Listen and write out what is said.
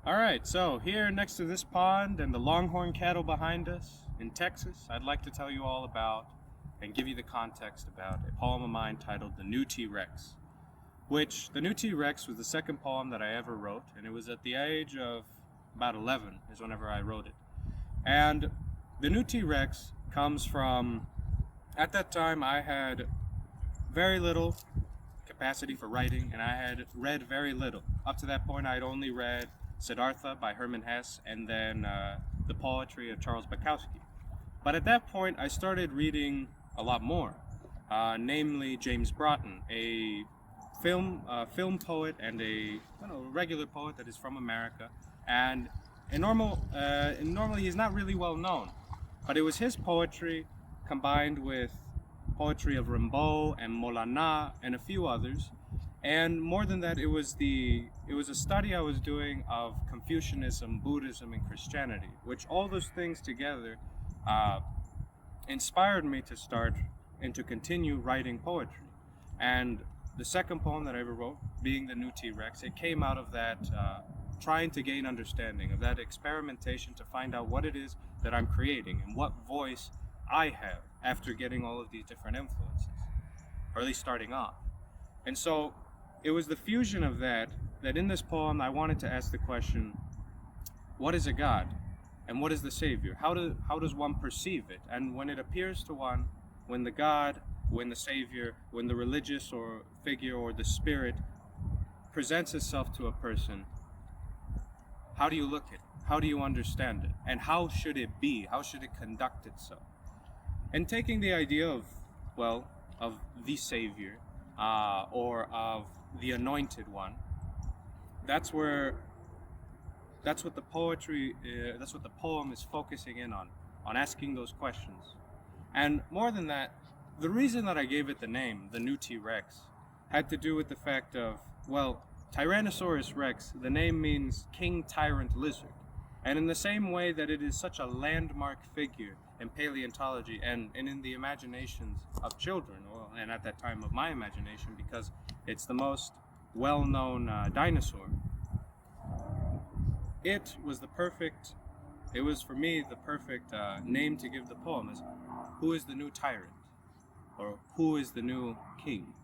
Alright, so here next to this pond and the longhorn cattle behind us in Texas, I'd like to tell you all about and give you the context about a poem of mine titled The New T-Rex, which the New T-Rex was the second poem that I ever wrote, and it was at the age of about 11 is whenever I wrote it. And the New T-Rex comes from, at that time I had very little capacity for writing, and I had read very little. Up to that point I had only read Siddhartha by Hermann Hesse, and then the poetry of Charles Bukowski. But at that point, I started reading a lot more, namely James Broughton, a film poet and a regular poet that is from America. And normally he's not really well known, but it was his poetry combined with poetry of Rimbaud and Molana and a few others. And more than that, it was a study I was doing of Confucianism, Buddhism, and Christianity, which all those things together inspired me to start and to continue writing poetry. And the second poem that I ever wrote, being The New T-Rex, it came out of that trying to gain understanding, of that experimentation to find out what it is that I'm creating and what voice I have after getting all of these different influences, or at least starting off. And so it was the fusion of that in this poem I wanted to ask the question, what is a God? And what is the Savior? How does one perceive it? And when it appears to one, when the God, when the Savior, when the religious or figure or the spirit presents itself to a person, how do you look at it? How do you understand it? And how should it be? How should it conduct itself? And taking the idea of the Savior, or of the Anointed One, that's what the poem is focusing in on asking those questions. And more than that, the reason that I gave it the name, the New T-Rex, had to do with the fact of, Tyrannosaurus Rex, the name means king tyrant lizard. And in the same way that it is such a landmark figure in paleontology and in the imaginations of children, and at that time of my imagination, because it's the most well-known dinosaur, it was for me the perfect name to give the poem is, who is the new tyrant? Or who is the new king?